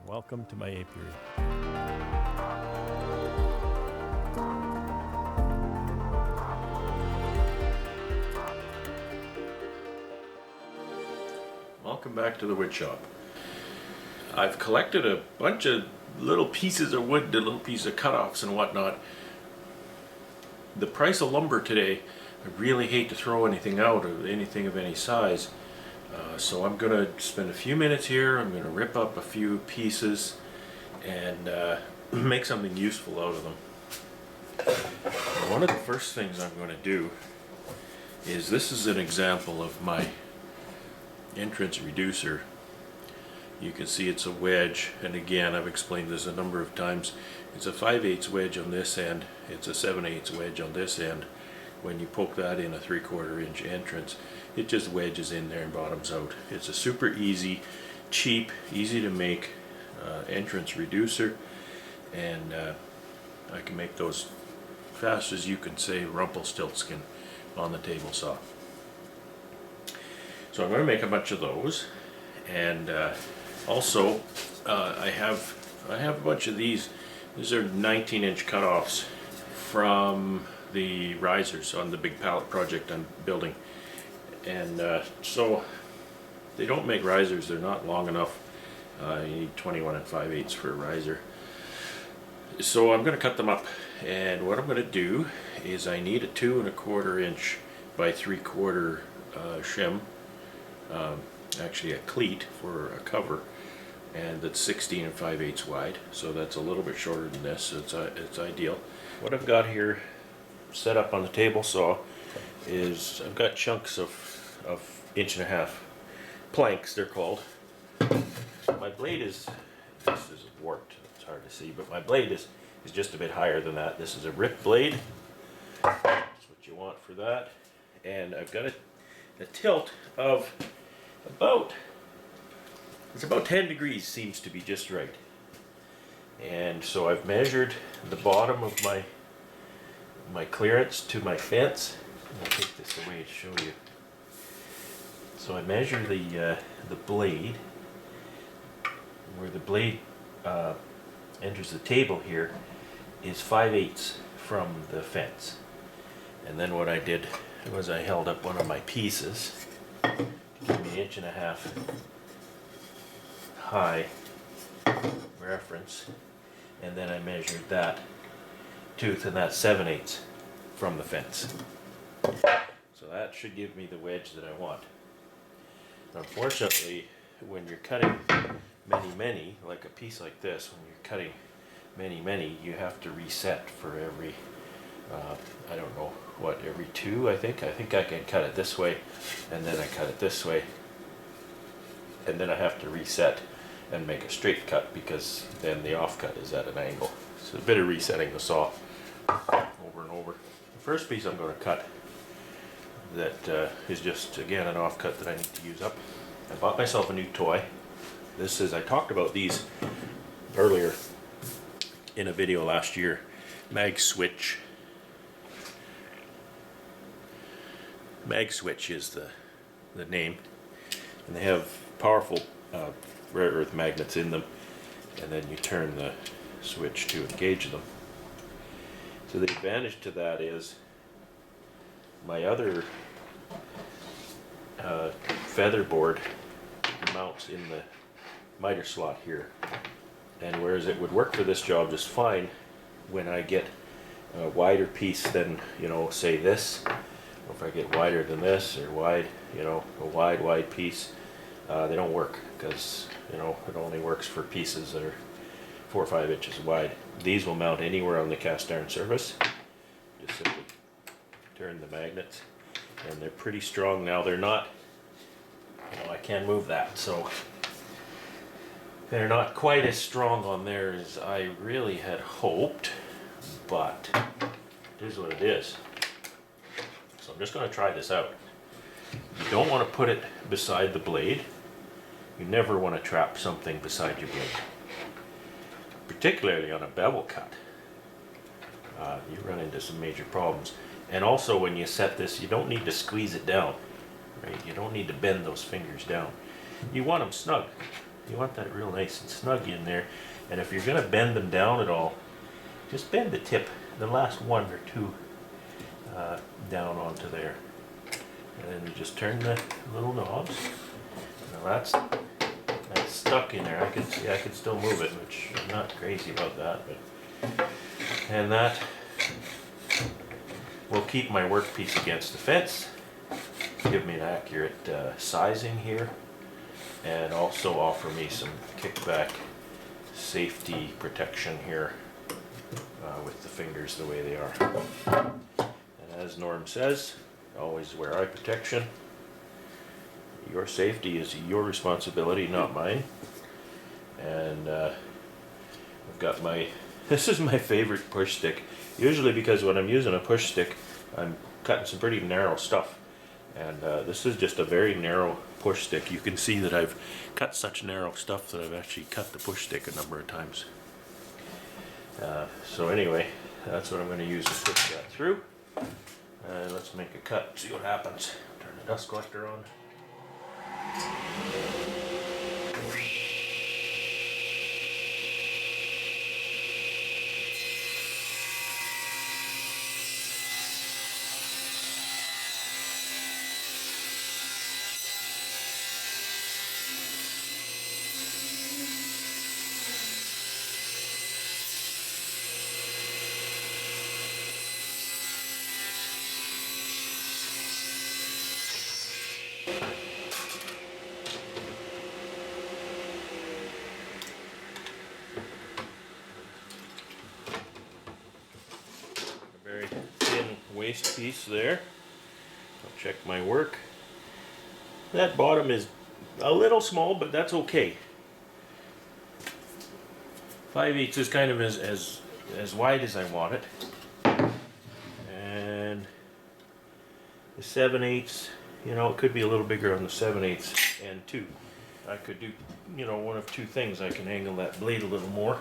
Welcome to my apiary. Welcome back to the wood shop. I've collected a bunch of little pieces of wood, the little pieces of cutoffs and whatnot. The price of lumber today, I really hate to throw anything out of anything of any size. So I'm going to spend a few minutes here. I'm going to rip up a few pieces and make something useful out of them. One of the first things I'm going to do is, this is an example of my entrance reducer. You can see it's a wedge, and again I've explained this a number of times. It's a 5/8 wedge on this end, it's a 7/8 wedge on this end. When you poke that in a 3/4 inch entrance, it just wedges in there and bottoms out. It's a super easy, cheap, easy to make entrance reducer, and I can make those fast as you can say Rumpelstiltskin on the table saw. So I'm going to make a bunch of those, and also I have a bunch of these. These are 19-inch cutoffs from the risers on the big pallet project I'm building, and so they don't make risers, they're not long enough. You need 21 5/8 for a riser. So I'm going to cut them up, and what I'm going to do is I need a 2 1/4 inch by 3/4 shim, actually a cleat for a cover, and that's 16 5/8 wide, so that's a little bit shorter than this, so it's ideal. What I've got here set up on the table saw is I've got chunks of 1.5 planks, they're called. My blade is, this is warped, it's hard to see, but my blade is just a bit higher than that. This is a rip blade, that's what you want for that, and I've got a tilt of about 10 degrees, seems to be just right. And so I've measured the bottom of my clearance to my fence. I'll take this away to show you. So I measure the blade, where the blade enters the table here is 5/8 from the fence. And then what I did was I held up one of my pieces to give me 1.5 inch high reference, and then I measured that tooth, and that's 7/8 from the fence. So that should give me the wedge that I want. Unfortunately, when you're cutting many, like a piece like this, when you're cutting many, you have to reset for every, I don't know what, every 2, I think I can cut it this way, and then I cut it this way, and then I have to reset and make a straight cut, because then the offcut is at an angle. So a bit of resetting the saw over and over. The first piece I'm going to cut that is just, again, an offcut that I need to use up. I bought myself a new toy. This is, I talked about these earlier in a video last year, Mag Switch. Mag Switch is the name, and they have powerful rare earth magnets in them, and then you turn the switch to engage them. So the advantage to that is my other feather board mounts in the miter slot here, and whereas it would work for this job just fine, when I get a wider piece than, you know, say this, or if I get wider than this, or wide, you know, a wide piece, they don't work, because, you know, it only works for pieces that are 4 or 5 inches wide. These will mount anywhere on the cast iron surface. Just simply turn the magnets, and they're pretty strong now. They're not, you know, I can move that, so they're not quite as strong on there as I really had hoped, but it is what it is. So I'm just going to try this out. You don't want to put it beside the blade. You never want to trap something beside your blade, particularly on a bevel cut. You run into some major problems. And also, when you set this, you don't need to squeeze it down, right? You don't need to bend those fingers down. You want them snug. You want that real nice and snug in there. And if you're going to bend them down at all, just bend the tip, the last one or two, down onto there. And then you just turn the little knobs. Now that's stuck in there. I can still move it, which I'm not crazy about that. But and that will keep my workpiece against the fence, give me an accurate sizing here, and also offer me some kickback safety protection here with the fingers the way they are. And as Norm says, always wear eye protection. Your safety is your responsibility, not mine. And I've got this is my favorite push stick. Usually because when I'm using a push stick, I'm cutting some pretty narrow stuff. And this is just a very narrow push stick. You can see that I've cut such narrow stuff that I've actually cut the push stick a number of times. So anyway, that's what I'm going to use to push that through. And let's make a cut, see what happens. Turn the dust collector on. Very thin waste piece there. I'll check my work. That bottom is a little small, but that's okay. 5/8 is kind of as wide as I want it. And the 7/8, it could be a little bigger on the 7/8 end too. I could do, one of two things. I can angle that blade a little more,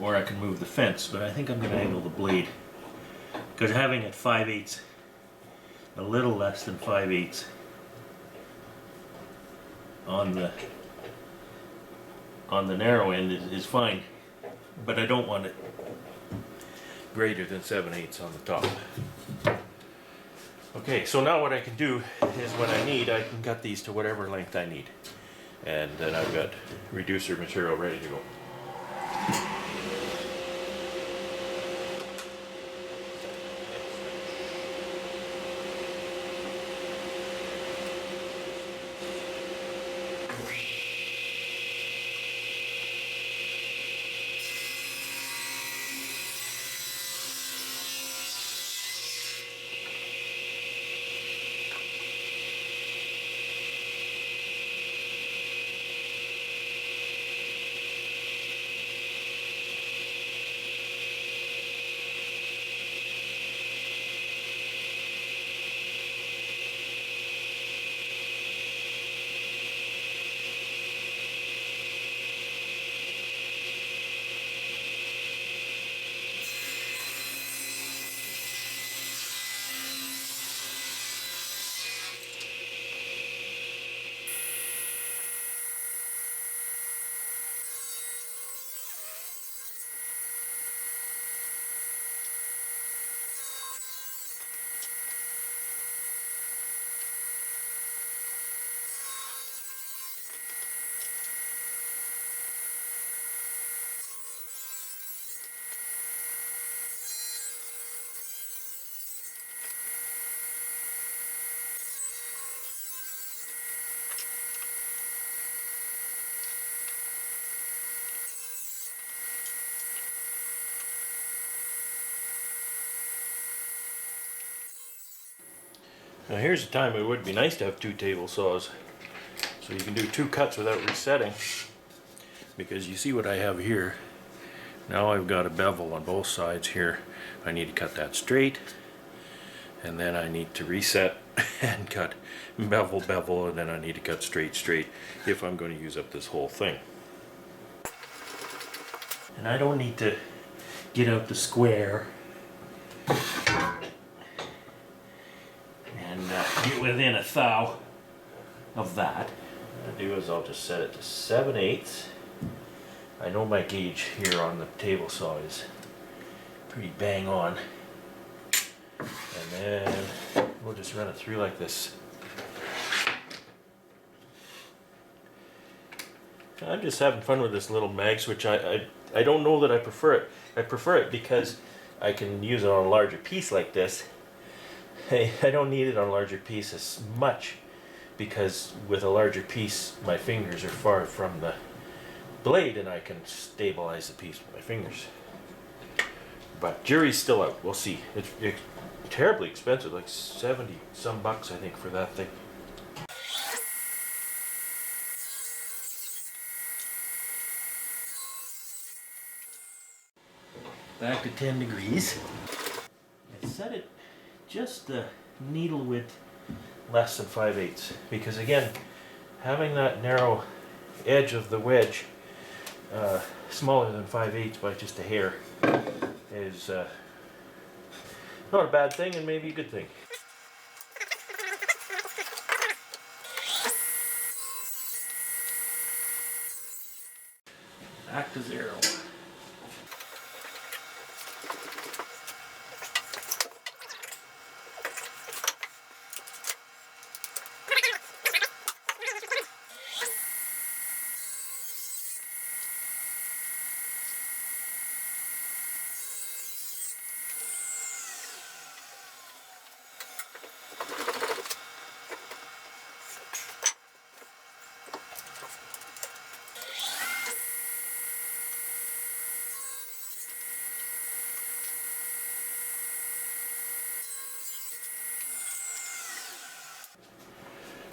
or I can move the fence, but I think I'm going to angle the blade. Because having it 5/8, a little less than 5/8 on the narrow end is fine, but I don't want it greater than 7/8 on the top. Okay, so now what I can do is when I need, I can cut these to whatever length I need. And then I've got reducer material ready to go. Now here's a time it would be nice to have two table saws, so you can do two cuts without resetting, because you see what I have here. Now I've got a bevel on both sides here. I need to cut that straight, and then I need to reset and cut bevel, and then I need to cut straight if I'm going to use up this whole thing. And I don't need to get out the square and get within a thou of that. What I'll do is I'll just set it to 7/8. I know my gauge here on the table saw is pretty bang on. And then we'll just run it through like this. I'm just having fun with this little mag switch. I don't know that I prefer it. I prefer it because I can use it on a larger piece like this. Hey, I don't need it on a larger piece as much because with a larger piece my fingers are far from the blade and I can stabilize the piece with my fingers. But jury's still out. We'll see. It's terribly expensive, like 70 some bucks I think for that thing. Back to 10 degrees. I set it just the needle width less than 5/8 because again, having that narrow edge of the wedge smaller than 5/8 by just a hair is not a bad thing and maybe a good thing. Back to 0.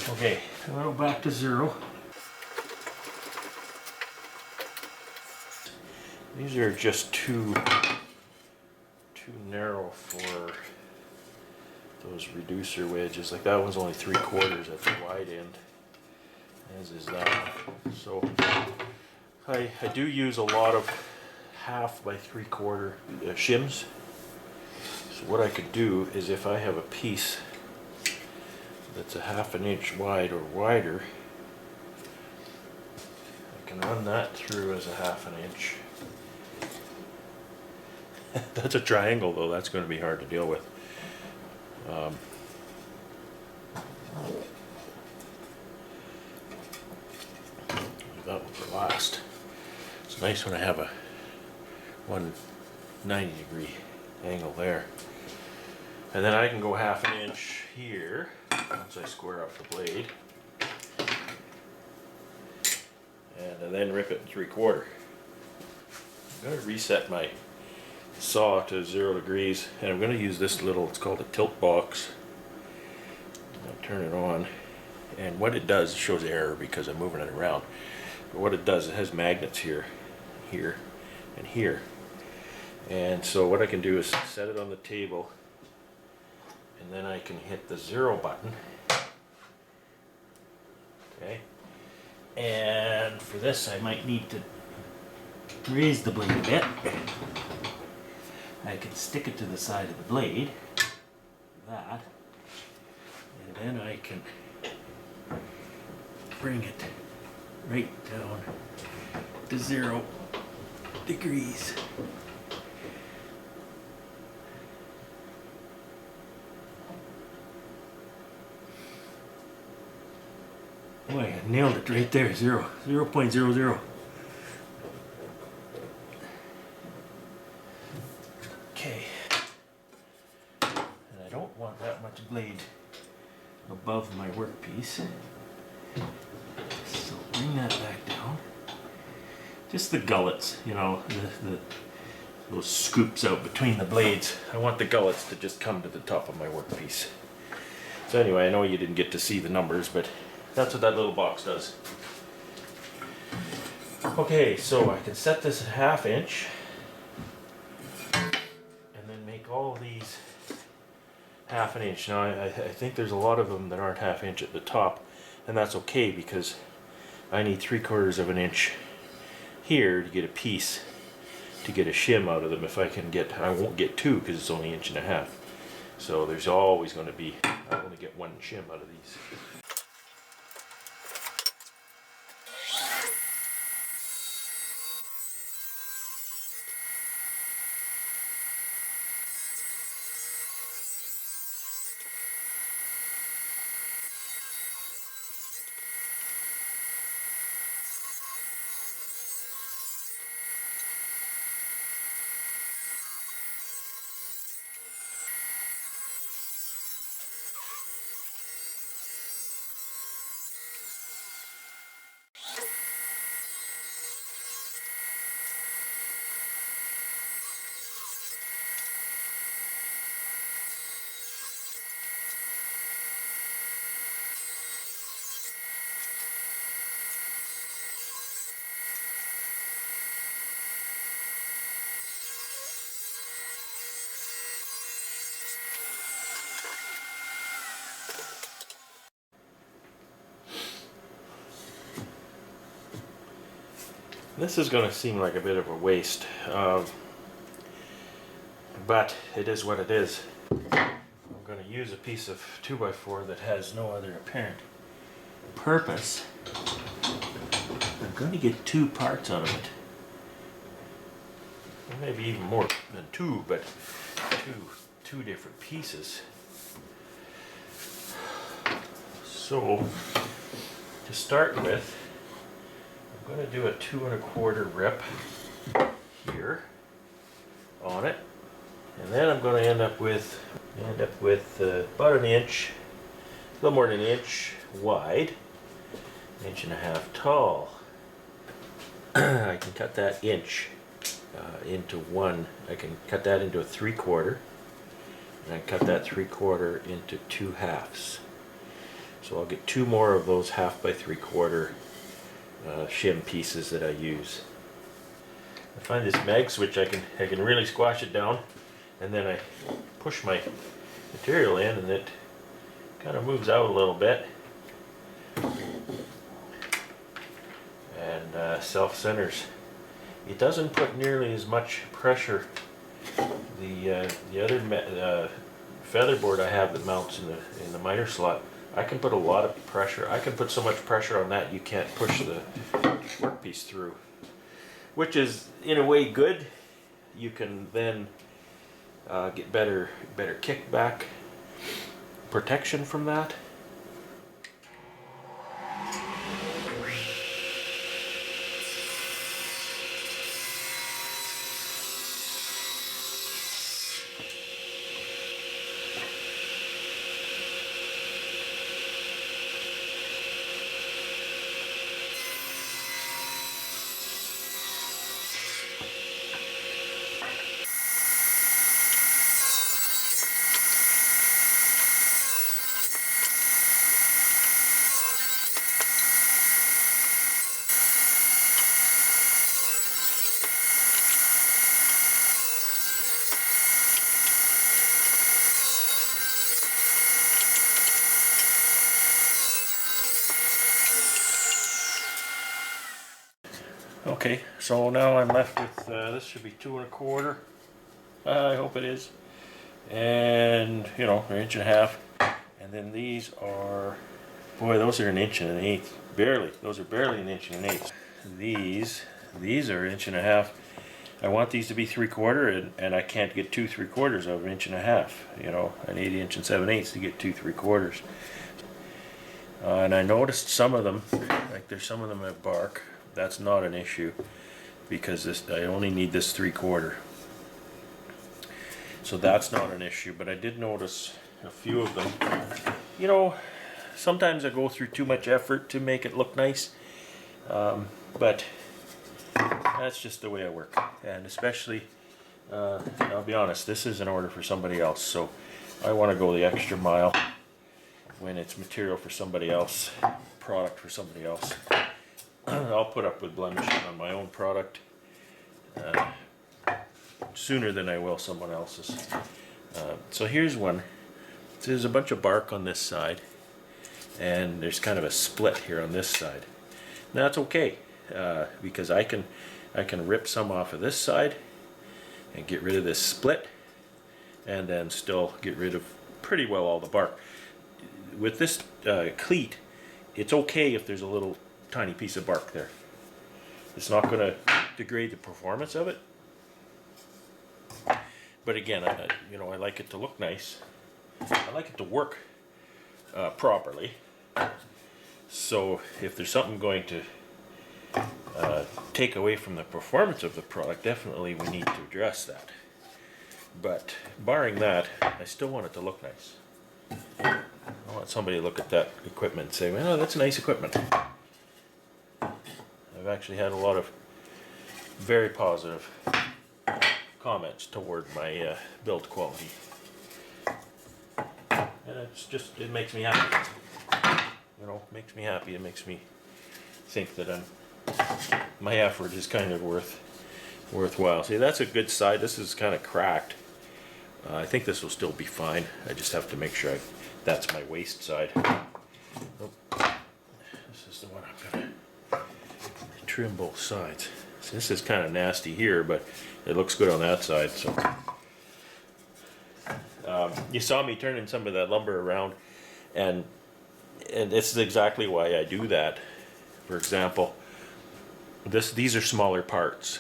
Okay, a little back to 0. These are just too narrow for those reducer wedges. Like that one's only 3/4 at the wide end, as is that. So I do use a lot of 1/2 by 3/4 shims. So what I could do is if I have a piece that's a 1/2 inch wide or wider, I can run that through as a 1/2 inch. That's a triangle though, that's going to be hard to deal with. That one for last. It's nice when I have a 190-degree angle there. And then I can go 1/2 inch here once I square up the blade. And then rip it 3/4. I'm going to reset my saw to 0 degrees and I'm going to use this little, it's called a tilt box. I'll turn it on and what it does, it shows error because I'm moving it around. But what it does, it has magnets here, here, and here. And so what I can do is set it on the table and then I can hit the 0 button. Okay. And for this I might need to raise the blade a bit. I can stick it to the side of the blade, that, and then I can bring it right down to 0 degrees. Boy, I nailed it right there, 0.00. Okay, and I don't want that much blade above my workpiece, so bring that back down. Just the gullets, you know, those scoops out between the blades. I want the gullets to just come to the top of my workpiece. So anyway, I know you didn't get to see the numbers, but that's what that little box does. Okay, so I can set this at 1/2 inch. All these 1/2 inch. Now I think there's a lot of them that aren't 1/2 inch at the top, and that's okay because I need 3/4 inch here to get a piece, to get a shim out of them. If I can get, I won't get 2 because it's only 1.5 inches. So there's always going to be, I only get 1 shim out of these. This is going to seem like a bit of a waste, but it is what it is. I'm going to use a piece of 2x4 that has no other apparent purpose. I'm going to get 2 parts out of it. Maybe even more than 2, but two different pieces. So, to start with, I'm going to do a 2 1/4 rip here on it, and then I'm going to end up with about an inch, a little more than an inch wide, 1.5 inches tall. I can cut that inch into one. I can cut that into a 3/4, and I cut that 3/4 into 2 halves. So I'll get 2 more of those 1/2 by 3/4 shim pieces that I use. I find this mag switch, I can really squash it down, and then I push my material in, and it kind of moves out a little bit, and self-centers. It doesn't put nearly as much pressure. The other featherboard I have that mounts in the miter slot, I can put a lot of pressure. I can put so much pressure on that you can't push the workpiece through, which is in a way good. You can then get better kickback protection from that. Okay, so now I'm left with, this should be 2 1/4. I hope it is. And, you know, 1.5 inches. And then these are, boy, those are 1 1/8 inches. Barely. Those are barely 1 1/8 inches. These are 1.5 inches. I want these to be 3/4, and I can't get 2 3/4 of 1.5 inches. You know, an 1/8 inch and 7/8 to get 2 3/4. And I noticed some of them, like there's some of them have bark. That's not an issue because I only need this 3/4. So that's not an issue, but I did notice a few of them. You know, sometimes I go through too much effort to make it look nice, but that's just the way I work. And especially, I'll be honest, this is an order for somebody else, so I want to go the extra mile when it's material for somebody else, product for somebody else. I'll put up with blemishing on my own product sooner than I will someone else's. So here's one. There's a bunch of bark on this side, and there's kind of a split here on this side. Now that's okay, because I can rip some off of this side and get rid of this split, and then still get rid of pretty well all the bark. With this cleat, it's okay if there's a little tiny piece of bark there. It's not going to degrade the performance of it. But again, you know, I like it to look nice. I like it to work properly. So if there's something going to take away from the performance of the product, definitely we need to address that. But barring that, I still want it to look nice. I want somebody to look at that equipment and say, well, that's nice equipment. I've actually had a lot of very positive comments toward my build quality. And it makes me happy. You know, makes me happy. It makes me think that my effort is kind of worthwhile. See, that's a good side. This is kind of cracked. I think this will still be fine. I just have to make sure that's my waste side. Oh, this is the one I'm gonna trim both sides. This is kind of nasty here, but it looks good on that side. So you saw me turning some of that lumber around, and this is exactly why I do that. For example, these are smaller parts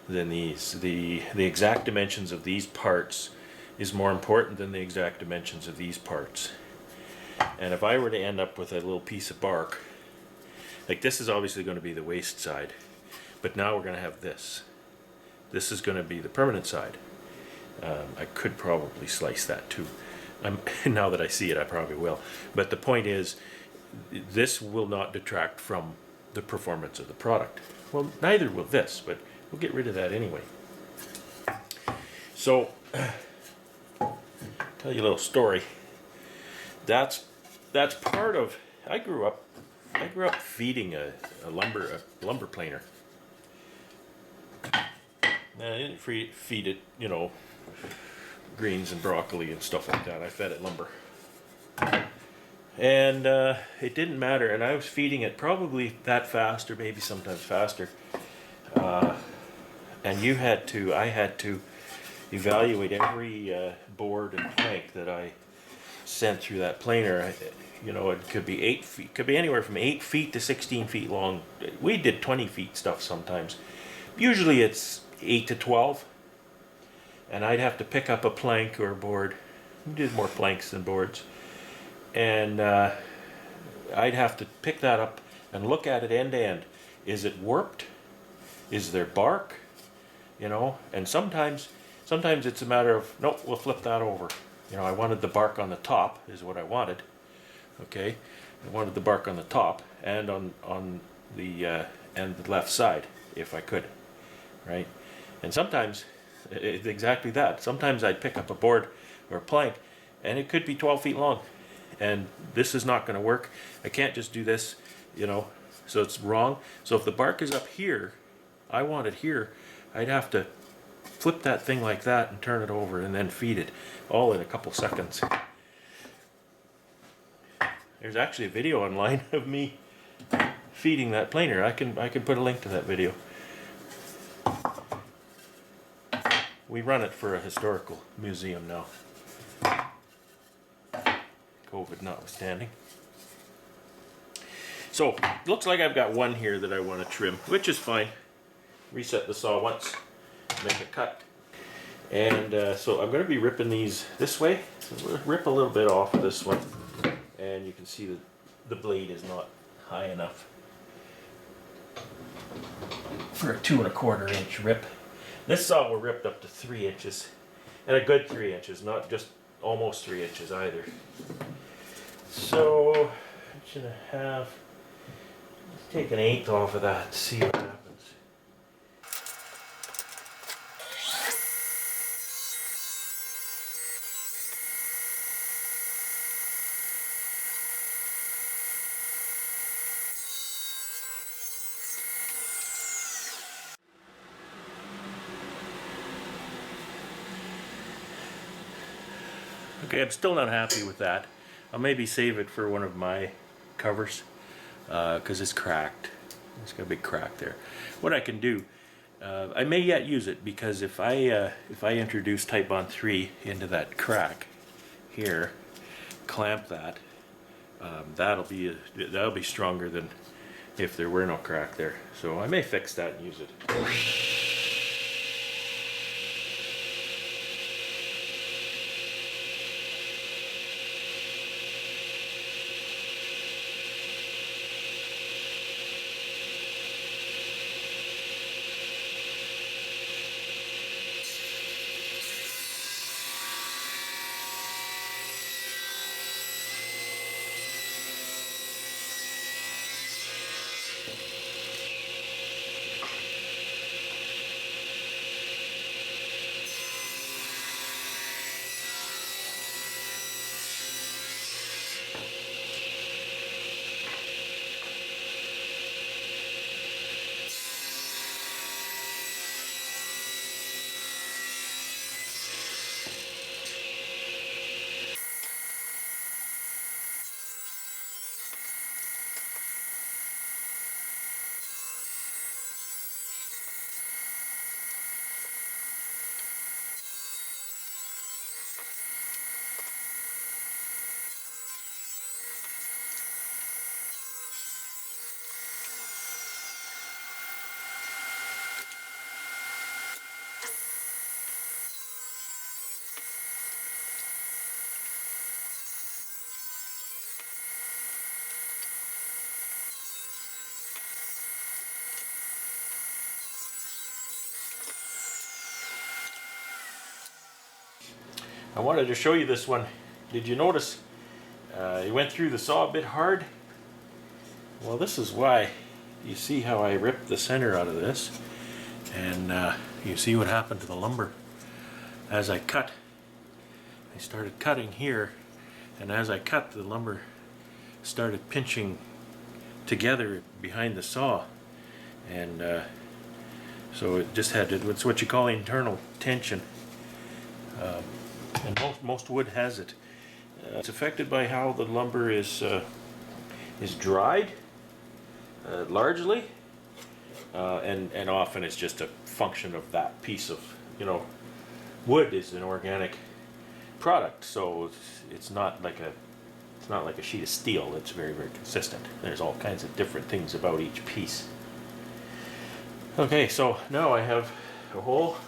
than these. The exact dimensions of these parts is more important than the exact dimensions of these parts. And if I were to end up with a little piece of bark, like this is obviously going to be the waste side, but now we're going to have this. This is going to be the permanent side. I could probably slice that too. Now that I see it, I probably will. But the point is, this will not detract from the performance of the product. Well, neither will this, but we'll get rid of that anyway. So, tell you a little story. That's part of. I grew up feeding a lumber planer. And I didn't feed it, you know, greens and broccoli and stuff like that. I fed it lumber. And it didn't matter, and I was feeding it probably that fast, or maybe sometimes faster. And I had to evaluate every board and plank that I sent through that planer. You know, it could be 8 feet, could be anywhere from 8 feet to 16 feet long. We did 20 feet stuff sometimes. Usually it's 8 to 12. And I'd have to pick up a plank or a board. We did more planks than boards. And I'd have to pick that up and look at it end to end. Is it warped? Is there bark? You know, and sometimes it's a matter of, nope, we'll flip that over. You know, I wanted the bark on the top, is what I wanted. Okay, I wanted the bark on the top and on the left side, if I could, right? And sometimes it's exactly that. Sometimes I'd pick up a board or a plank, and it could be 12 feet long, and this is not going to work. I can't just do this, you know, so it's wrong. So if the bark is up here, I want it here, I'd have to flip that thing like that and turn it over and then feed it, all in a couple seconds. There's actually a video online of me feeding that planer. I can put a link to that video. We run it for a historical museum now, COVID notwithstanding. So, looks like I've got one here that I want to trim, which is fine. Reset the saw once, make a cut. And so I'm going to be ripping these this way. So we'll rip a little bit off of this one. And you can see that the blade is not high enough for a 2 1/4 inch rip. This saw will rip up to 3 inches, and a good 3 inches, not just almost 3 inches either. So I'm just gonna have, let's take 1/8 off of that, see what happens. Okay, I'm still not happy with that. I'll maybe save it for one of my covers because it's cracked. It's got a big crack there. What I can do, I may yet use it, because if I introduce Type Bond 3 into that crack here, clamp that, that'll be stronger than if there were no crack there. So I may fix that and use it. I wanted to show you this one. Did you notice it went through the saw a bit hard? Well, this is why. You see how I ripped the center out of this, and you see what happened to the lumber as I cut. I started cutting here, and as I cut, the lumber started pinching together behind the saw, and so it just had to, it's what you call internal tension, and most wood has it. It's affected by how the lumber is dried, largely, and often it's just a function of that piece of, wood is an organic product, so it's not like a sheet of steel. It's very, very consistent. There's all kinds of different things about each piece. Okay, so now I have a whole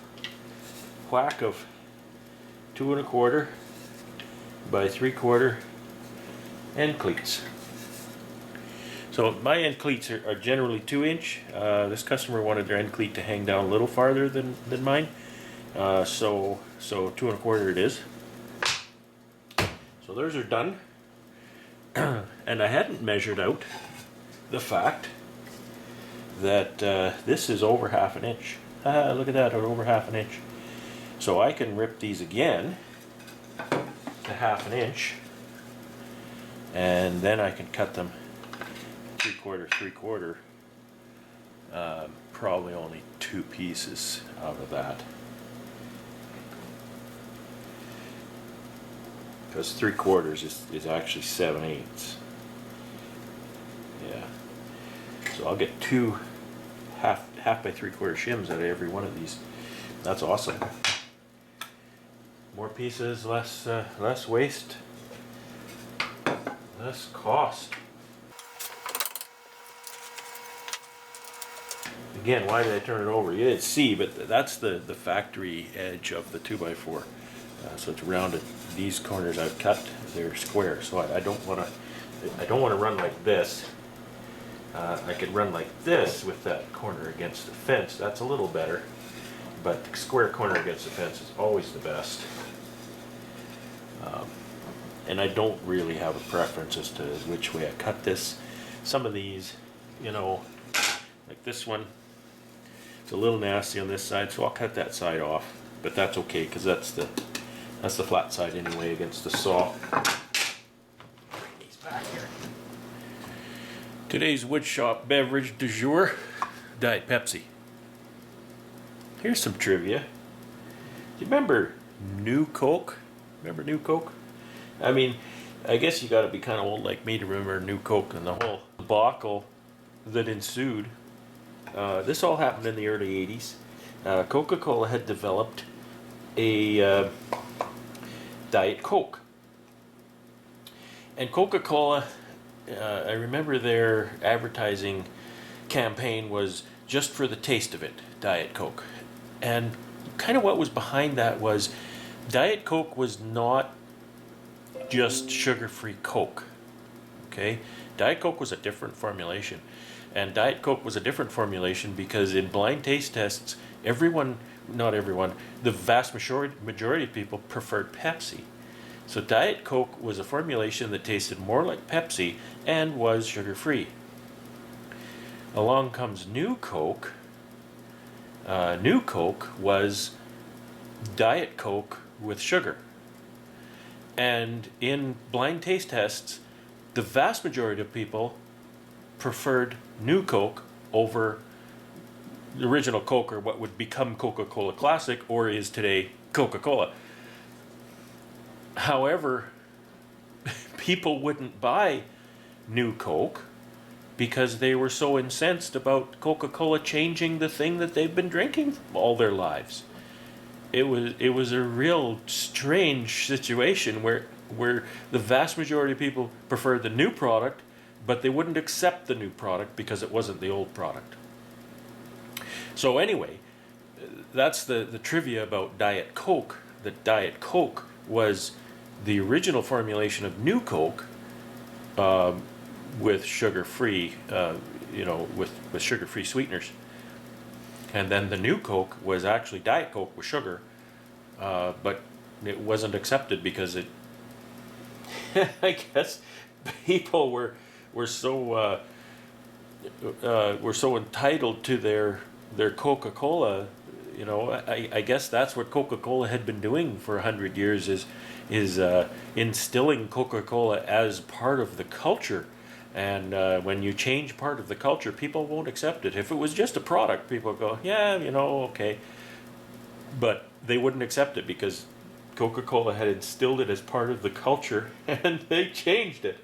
whack of 2 1/4 by 3/4 end cleats. So my end cleats are generally 2 inch. This customer wanted their end cleat to hang down a little farther than mine, so 2 1/4 it is. So those are done. And I hadn't measured out the fact that this is over 1/2 inch. Look at that, over 1/2 inch. So I can rip these again to 1/2 inch, and then I can cut them 3/4, 3/4. Probably only 2 pieces out of that, because 3/4 is actually 7/8. Yeah. So I'll get 2 half by 3/4 shims out of every one of these. That's awesome. More pieces, less waste, less cost. Again, why did I turn it over? You didn't see, but that's the factory edge of the 2x4. So it's rounded. These corners I've cut, they're square. So I don't want to run like this. I could run like this with that corner against the fence. That's a little better, but the square corner against the fence is always the best. And I don't really have a preference as to which way I cut this. Some of these, like this one, it's a little nasty on this side, so I'll cut that side off. But that's okay, because that's the flat side anyway against the saw. Bring these back here. Today's woodshop beverage du jour, Diet Pepsi. Here's some trivia. Do you remember New Coke? Remember New Coke? I mean, I guess you got to be kind of old like me to remember New Coke and the whole debacle that ensued. This all happened in the early 80s. Coca-Cola had developed a Diet Coke. And Coca-Cola, I remember their advertising campaign was just for the taste of it, Diet Coke. And kind of what was behind that was Diet Coke was not just sugar-free Coke. Okay? Diet Coke was a different formulation. And Diet Coke was a different formulation because in blind taste tests, not everyone, the vast majority of people preferred Pepsi. So Diet Coke was a formulation that tasted more like Pepsi and was sugar-free. Along comes New Coke. New Coke was Diet Coke with sugar. And in blind taste tests, the vast majority of people preferred New Coke over the original Coke, or what would become Coca-Cola Classic, or is today Coca-Cola. However, people wouldn't buy New Coke because they were so incensed about Coca-Cola changing the thing that they've been drinking all their lives. It was a real strange situation where the vast majority of people preferred the new product, but they wouldn't accept the new product because it wasn't the old product. So anyway, that's the trivia about Diet Coke. That Diet Coke was the original formulation of New Coke, with sugar-free, with sugar-free sweeteners. And then the New Coke was actually Diet Coke with sugar, but it wasn't accepted because it. I guess people were so entitled to their Coca-Cola. You know, I guess that's what Coca-Cola had been doing for 100 years is instilling Coca-Cola as part of the culture. And when you change part of the culture, people won't accept it. If it was just a product, people go, yeah, you know, okay. But they wouldn't accept it because Coca-Cola had instilled it as part of the culture and they changed it.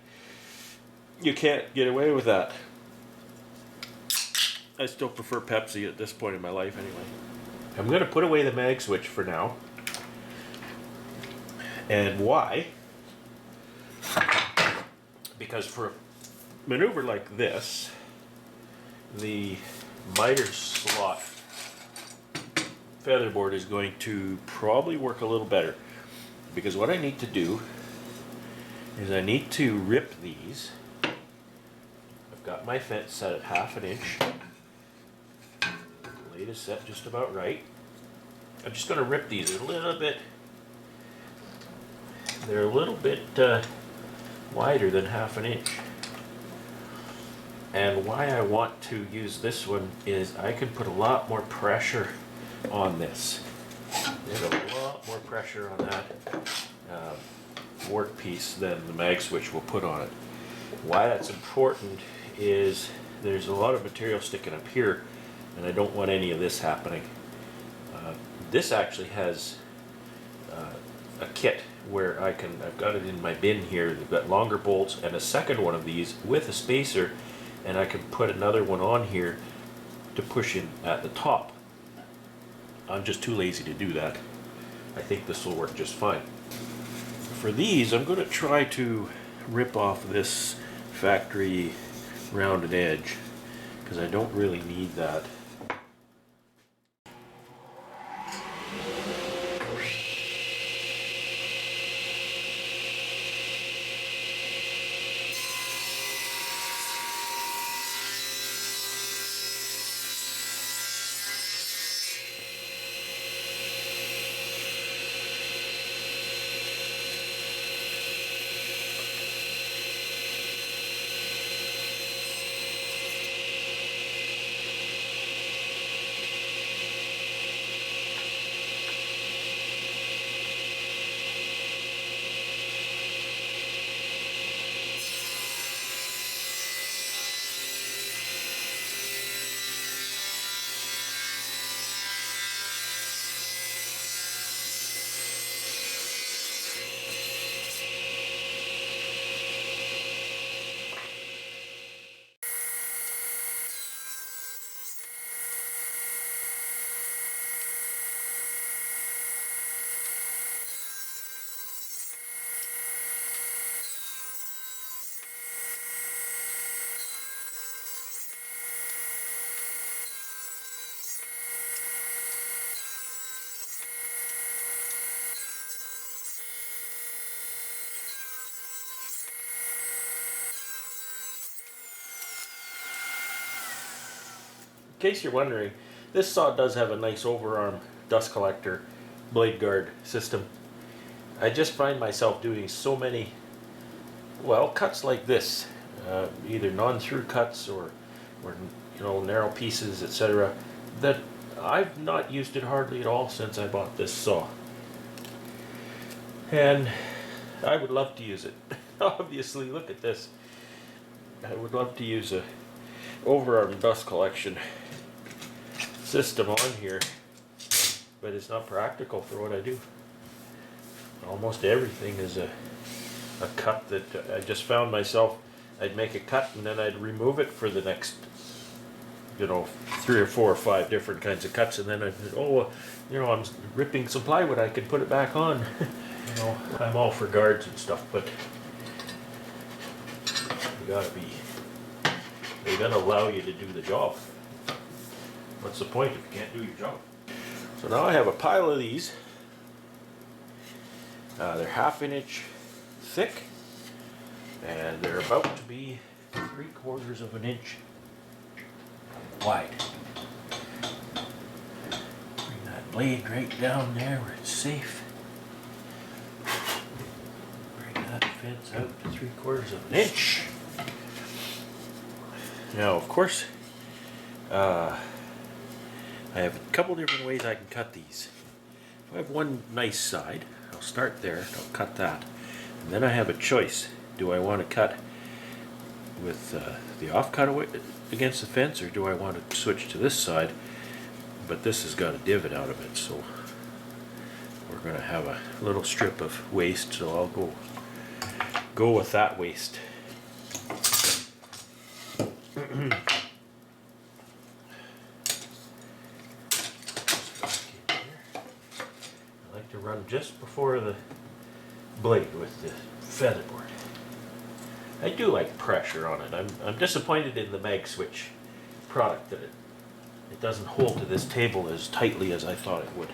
You can't get away with that. I still prefer Pepsi at this point in my life anyway. I'm going to put away the mag switch for now. And why? Because for a maneuver like this, the miter slot featherboard is going to probably work a little better. Because what I need to do is I need to rip these. I've got my fence set at 1/2 inch. The blade is set just about right. I'm just going to rip these a little bit. They're a little bit wider than 1/2 inch. And why I want to use this one is I can put a lot more pressure on this. There's a lot more pressure on that workpiece than the mag switch will put on it. Why that's important is there's a lot of material sticking up here and I don't want any of this happening. This actually has a kit where I've got it in my bin here. They've got longer bolts and a second one of these with a spacer, and I can put another one on here to push in at the top. I'm just too lazy to do that. I think this will work just fine. For these, I'm going to try to rip off this factory rounded edge because I don't really need that. In case you're wondering, this saw does have a nice overarm dust collector blade guard system. I just find myself doing so many, well, cuts like this, either non-through cuts or narrow pieces, etc., that I've not used it hardly at all since I bought this saw. And I would love to use it. Obviously, look at this. I would love to use a overarm dust collection system on here, but it's not practical for what I do. Almost everything is a cut that I just found myself, I'd make a cut and then I'd remove it for the next 3 or 4 or 5 different kinds of cuts, and then I'd I'm ripping some plywood, I can put it back on. I'm all for guards and stuff, but they gotta allow you to do the job. What's the point if you can't do your job? So now I have a pile of these. They're 1/2 inch thick, and they're about to be 3/4 of an inch wide. Bring that blade right down there where it's safe. fence out to 3/4 of an inch. Now, of course, I have a couple different ways I can cut these. If I have one nice side, I'll start there, and I'll cut that. And then I have a choice. Do I want to cut with the off-cut away against the fence, or do I want to switch to this side? But this has got a divot out of it, so we're going to have a little strip of waste, so I'll go with that waste. I like to run just before the blade with the featherboard. I do like pressure on it. I'm disappointed in the mag switch product that it doesn't hold to this table as tightly as I thought it would.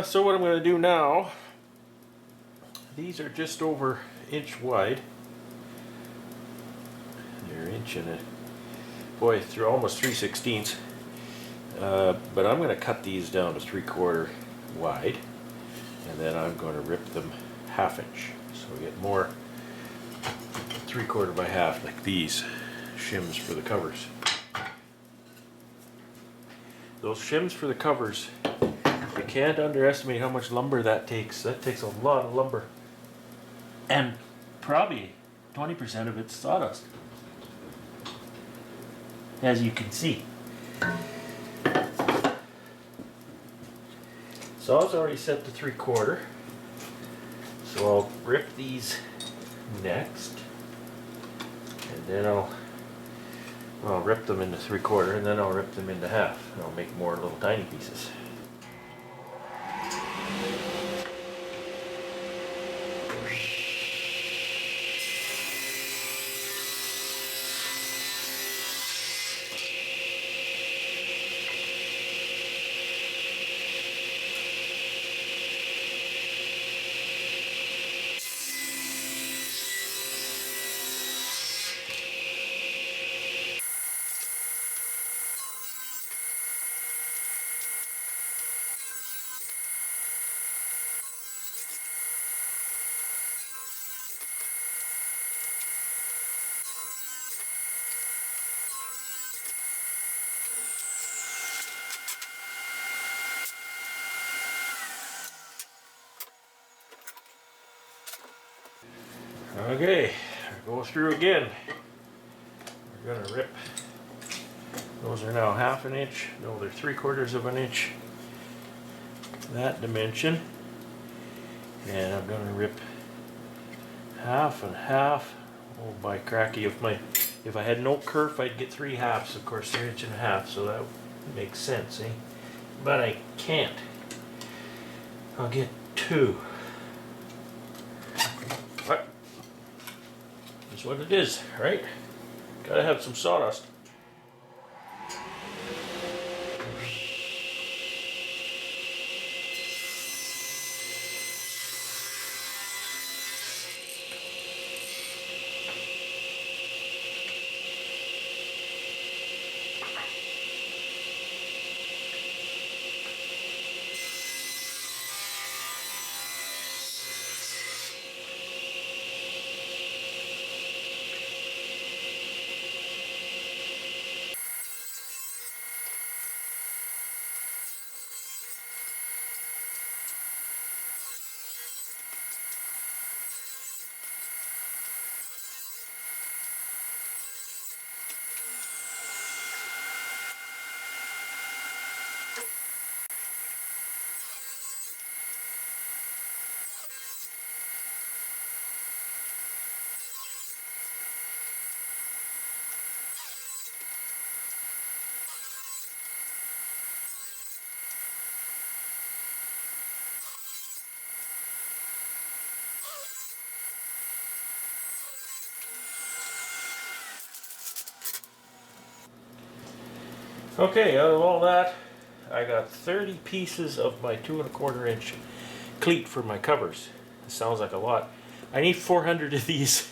So what I'm going to do now, these are just over inch wide. They're inch and boy, through almost 3/16. But I'm going to cut these down to 3/4 wide, and then I'm going to rip them 1/2 inch. So we get more 3/4 by 1/2, like these shims for the covers. Those shims for the covers, you can't underestimate how much lumber that takes. That takes a lot of lumber. And probably 20% of it's sawdust, as you can see. Saw's already set to 3/4. So I'll rip these next. And then I'll rip them into 3/4, and then I'll rip them into 1/2. And I'll make more little tiny pieces. Okay, go through again. We're going to rip. Those are now 1/2 inch. No, they're 3/4 of an inch. That dimension. And I'm going to rip 1/2 and 1/2. Oh, by cracky, if I had no kerf, I'd get 3 halves. Of course, they're 1 1/2 inches, so that makes sense, eh? But I can't. I'll get 2. But that's what it is, right? Gotta have some sawdust. Okay, out of all that, I got 30 pieces of my 2¼ inch cleat for my covers. It sounds like a lot. I need 400 of these,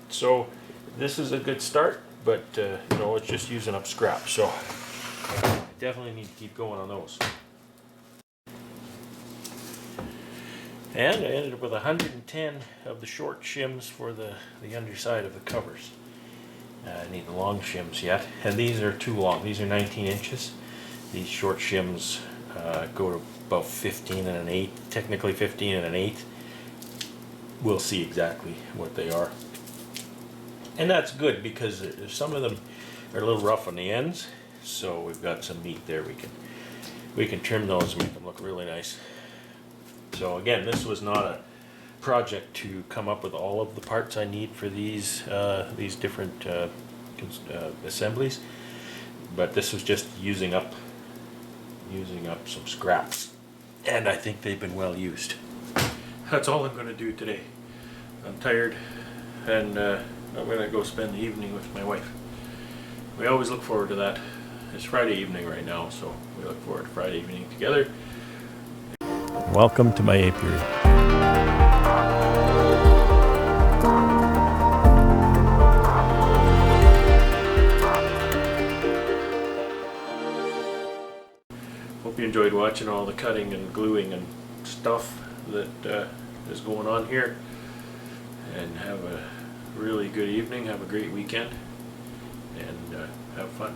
so this is a good start, but you know, it's just using up scrap, so I definitely need to keep going on those. And I ended up with 110 of the short shims for the underside of the covers. I need the long shims yet, and these are too long. These are 19 inches. These short shims go to about 15 and an eighth, technically 15 and an eighth. We'll see exactly what they are. And that's good because some of them are a little rough on the ends, so we've got some meat there. We can trim those and make them look really nice. So again, this was not a project to come up with all of the parts I need for these different assemblies, but this was just using up some scraps, and I think they've been well used. That's all I'm going to do today. I'm tired, and I'm going to go spend the evening with my wife. We always look forward to that. It's Friday evening right now, so we look forward to Friday evening together. Welcome to my apiary. Hope you enjoyed watching all the cutting and gluing and stuff that is going on here. And have a really good evening, have a great weekend, and have fun.